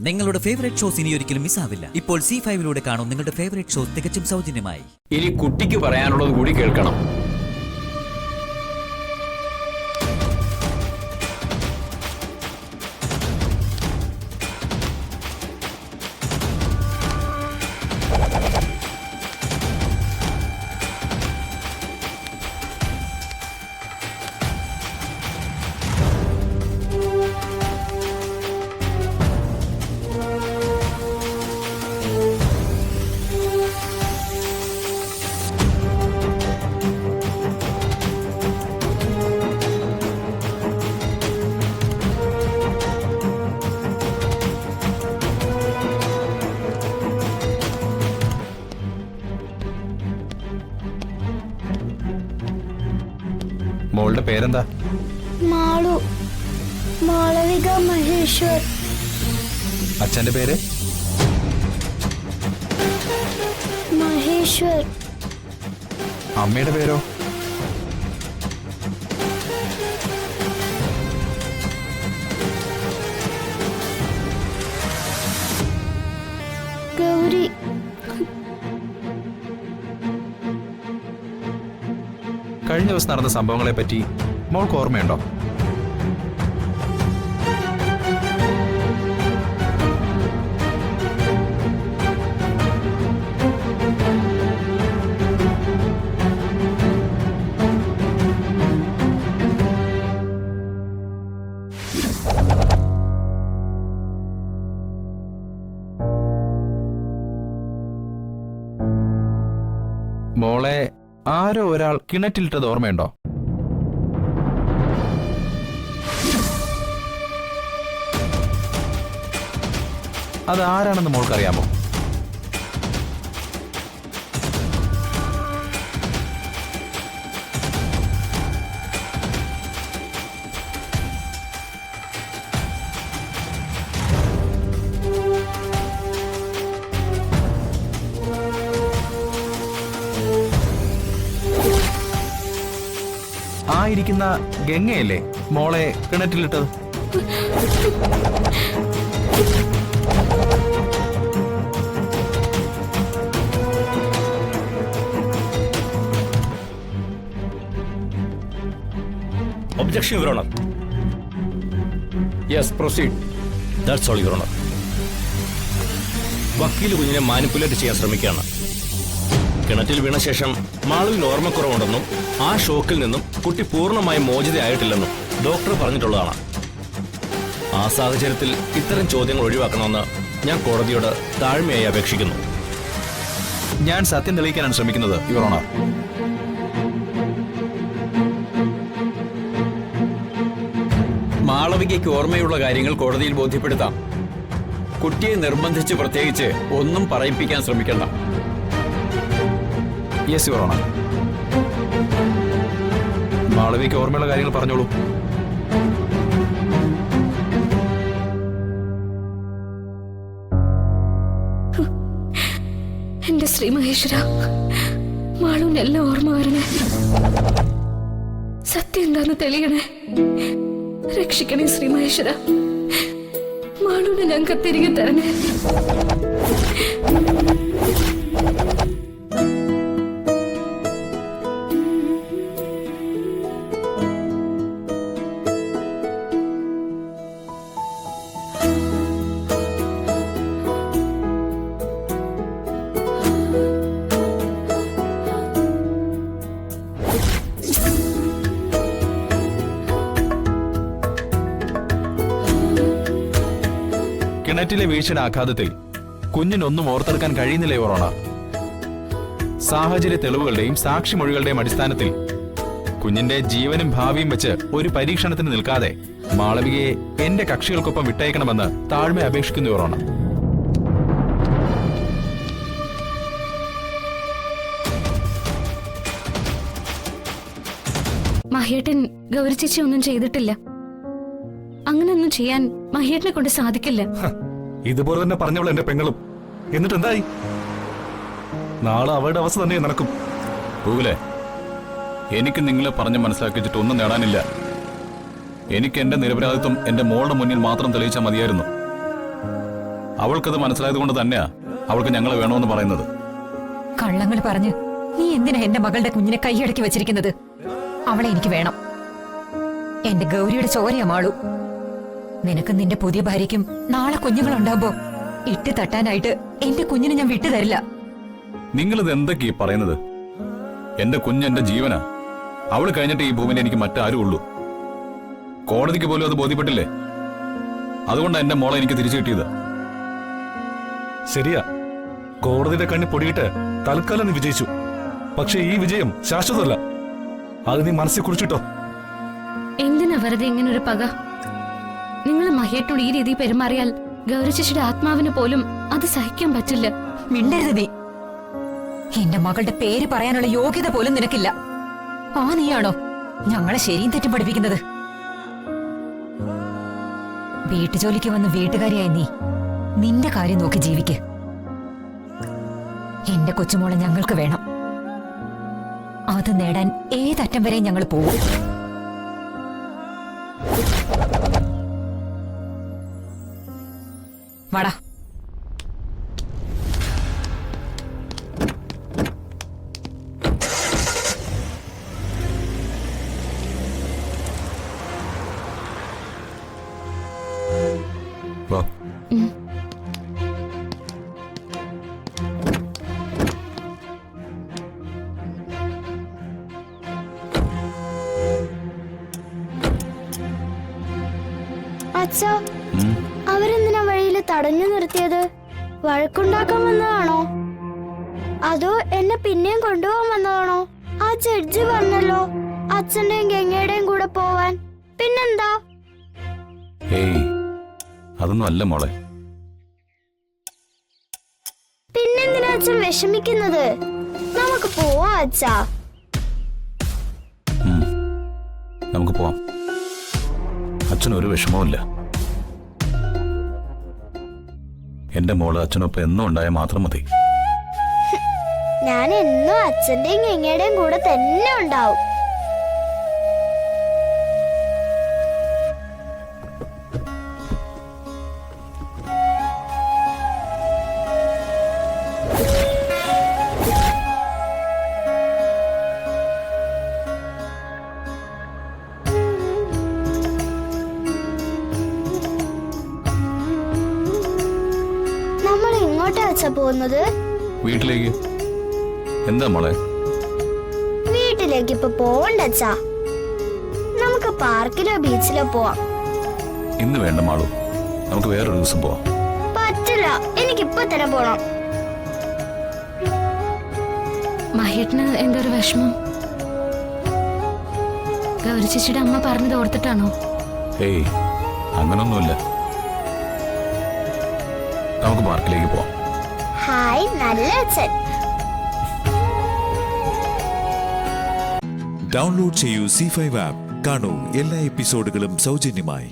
നിങ്ങളുടെ favourite shows ഇനി ഒരിക്കലും മിസ്സാവില്ല. ഇപ്പോൾ C5 കാണും നിങ്ങളുടെ ഫേവറേറ്റ് ഷോസ് തികച്ചും സൗജന്യമായി. ഇനി കുട്ടിക്ക് പറയാനുള്ളത് കൂടി കേൾക്കണം. മോളുടെ പേരെന്താ? മാളു. മാളവിക മഹേശ്വർ. അച്ഛന്റെ പേര്? മഹേശ്വർ. അമ്മയുടെ പേരോ? ഗൗരി. കഴിഞ്ഞ ദിവസം നടന്ന സംഭവങ്ങളെ പറ്റി മോൾക്ക് ഓർമ്മയുണ്ടോ? മോളെ ആരോ ഒരാൾ കിണറ്റിലിട്ടത് ഓർമ്മയുണ്ടോ? അത് ആരാണെന്ന് മോൾക്കറിയാമോ? ആയിരിക്കുന്ന ഗംഗയല്ലേ മോളെ കിണറ്റിലിട്ടത്? Objection, Your Honor. Yes, proceed. That's all, Your Honor. വക്കീൽ കുഞ്ഞിനെ മാനിപ്പുലേറ്റ് ചെയ്യാൻ ശ്രമിക്കുകയാണ്. കിണറ്റിൽ വീണ ശേഷം മാളുവിന് ഓർമ്മക്കുറവുണ്ടെന്നും ആ ഷോക്കിൽ നിന്നും കുട്ടി പൂർണ്ണമായും മോചിതയായിട്ടില്ലെന്നും ഡോക്ടർ പറഞ്ഞിട്ടുള്ളതാണ്. ആ സാഹചര്യത്തിൽ ഇത്തരം ചോദ്യങ്ങൾ ഒഴിവാക്കണമെന്ന് ഞാൻ കോടതിയോട് താഴ്മയായി അപേക്ഷിക്കുന്നു. ഞാൻ സത്യം തെളിയിക്കാനാണ് ശ്രമിക്കുന്നത്, യുവർ ഓണർ. മാളവികയ്ക്ക് ഓർമ്മയുള്ള കാര്യങ്ങൾ കോടതിയിൽ ബോധ്യപ്പെടുത്താം. കുട്ടിയെ നിർബന്ധിച്ച് പ്രത്യേകിച്ച് ഒന്നും പറയിപ്പിക്കാൻ ശ്രമിക്കണ്ട. Yes your honour. മാളവിക്ക് ഓർമ്മയുള്ള കാര്യങ്ങൾ പറഞ്ഞോളൂ. എന്റെ ശ്രീ മഹേശ്വര, മാളുവിനെല്ലാം ഓർമ്മ വരണേ. സത്യം എന്താന്ന് തെളിയണേ. രക്ഷിക്കണേ ശ്രീ മഹേശ്വര. മാളുവിനെ ഞങ്ങൾക്ക് തിരികെ തരണേ. കിണറ്റിലെ വീഴ്ചയുടെ ആഘാതത്തിൽ കുഞ്ഞിനൊന്നും ഓർത്തെടുക്കാൻ കഴിയുന്നില്ല യുവർ ഓണർ. സാഹചര്യ തെളിവുകളുടെയും സാക്ഷിമൊഴികളുടെയും അടിസ്ഥാനത്തിൽ കുഞ്ഞിന്റെ ജീവനും ഭാവിയും വെച്ച് ഒരു പരീക്ഷണത്തിന് നിൽക്കാതെ മാളവികയെ എന്റെ കക്ഷികൾക്കൊപ്പം വിട്ടയക്കണമെന്ന് താഴ്മ അപേക്ഷിക്കുന്നു യുവർ ഓണർ. മഹേട്ടൻ ഗൗരി ചേച്ചി ഒന്നും ചെയ്തിട്ടില്ല. അങ്ങനൊന്നും ചെയ്യാൻ മഹേട്ടനെ കൊണ്ട് സാധിക്കില്ല. ഇതുപോലെ തന്നെ പറഞ്ഞവൾ എന്റെ പെങ്ങളും. എന്നിട്ട് എന്തായി? നാളെ അവരുടെ അവസ്ഥ തന്നെ നടക്കും. പൂവിലെ, എനിക്ക് നിങ്ങളെ പറഞ്ഞ് മനസ്സിലാക്കിച്ചിട്ട് ഒന്നും നേടാനില്ല. എനിക്ക് എന്റെ നിരപരാധിത്വം എന്റെ മോളുടെ മുന്നിൽ മാത്രം തെളിയിച്ചാൽ മതിയായിരുന്നു. അവൾക്കത് മനസ്സിലായത് കൊണ്ട് തന്നെയാ അവൾക്ക് ഞങ്ങളെ വേണമെന്ന് പറയുന്നത്. കള്ളങ്ങൾ പറഞ്ഞ് നീ എന്തിനാ എന്റെ മകളുടെ കുഞ്ഞിനെ കൈയടക്കി വെച്ചിരിക്കുന്നത്? അവളെ എനിക്ക് വേണം. എന്റെ ഗൗരിയുടെ ചോരയാ മാളു. നിനക്കും നിന്റെ പുതിയ ഭാര്യയ്ക്കും നാളെ കുഞ്ഞുങ്ങളുണ്ടാവുമ്പോ ഇട്ട് തട്ടാനായിട്ട് എന്റെ കുഞ്ഞിനെ ഞാൻ വിട്ടുതരില്ല. നിങ്ങളിത് എന്തൊക്കെയാ പറയുന്നത്? എന്റെ കുഞ്ഞ് എന്റെ ജീവനാ. അവള് കഴിഞ്ഞിട്ട് ഈ ഭൂമിയിൽ എനിക്ക് മറ്റാരും ഉള്ളൂ. കോടതിക്ക് പോലും അത് ബോധ്യപ്പെട്ടില്ലേ? അതുകൊണ്ടാണ് എന്റെ മോളെ എനിക്ക് തിരിച്ചു കിട്ടിയത്. ശരിയാ, കോടതിയുടെ കണ്ണി പൊടിയിട്ട് തൽക്കാലം നീ വിജയിച്ചു. പക്ഷെ ഈ വിജയം ശാശ്വതമല്ല. അത് നീ മനസ്സിൽ കുറിച്ചിട്ടോ. എന്തിനാ വെറുതെ ഇങ്ങനെ ഒരു പക? നിങ്ങൾ മഹേട്ടോട് ഈ രീതി പെരുമാറിയാൽ ഗൗരി ചേച്ചിയുടെ ആത്മാവിന് പോലും അത് സഹിക്കാൻ പറ്റില്ല. മിണ്ടരുത് നീ. എന്റെ മകളുടെ പേര് പറയാനുള്ള യോഗ്യത പോലും നിനക്കില്ല. ആ നീയാണോ ഞങ്ങളെ ശരിയും തെറ്റും പഠിപ്പിക്കുന്നത്? വീട്ടുജോലിക്ക് വന്ന് വീട്ടുകാരിയായി നീ നിന്റെ കാര്യം നോക്കി ജീവിക്ക്. എന്റെ കൊച്ചുമോളെ ഞങ്ങൾക്ക് വേണം. അത് നേടാൻ ഏതറ്റം വരെ ഞങ്ങൾ പോകും. വാടാ. വാ. അച്ഛാ, അവരെന്തിനാ വഴിയിൽ തടഞ്ഞു നിർത്തിയത്? വഴക്കുണ്ടാക്കാൻ വന്നതാണോ? അതോ എന്നെ പിന്നെയും കൊണ്ടുപോകാൻ വന്നതാണോ? ആ ജഡ്ജി പറഞ്ഞല്ലോ അച്ഛന്റെയും ഗംഗയുടെയും കൂടെ പോവാൻ. പിന്നെന്താ? ഏയ്, അതൊന്നും അല്ല മോളെ. പിന്നെന്തിനാ അച്ഛൻ വിഷമിക്കുന്നത്? നമുക്ക് പോവാ അച്ഛാ. നമുക്ക് പോവാം. അച്ഛനൊരു വിഷമവുമില്ല. എന്റെ മോള് അച്ഛനൊപ്പം എന്നും ഉണ്ടായാൽ മാത്രം മതി. ഞാൻ എന്നും അച്ഛന്റെയും ഗംഗയുടെയും കൂടെ തന്നെ ഉണ്ടാവും. നമ്മൾ എങ്ങോട്ടാ അച്ഛാ പോകുന്നത്? വീട്ടിലേക്ക്. എന്താ മോളെ? വീട്ടിലേക്ക് ഇപ്പൊ പോവണ്ട അച്ഛാ. നമുക്ക് പാർക്കിലോ ബീച്ചിലോ പോവാം. ഇന്ന് വേണ്ട മാളു, നമുക്ക് വേറൊരു ദിവസം പോവാം. പറ്റില്ല, എനിക്കിപ്പൊ തന്നെ പോണം. മഹേട്ടന് എന്തൊരു വിഷമം? ഗൗരി ചേച്ചിയുടെ അമ്മ പറഞ്ഞത് ഓർത്തിട്ടാണോ? ഏയ്, അങ്ങനൊന്നുമില്ല. നമുക്ക് പാർക്കിലേക്ക് പോവാം. ഹായ്, നല്ല അച്ഛൻ. ഡൗൺലോഡ് ചെയ്യൂ C5 ആപ്പ്. കാണൂ എല്ലാ എപ്പിസോഡുകളും സൗജന്യമായി.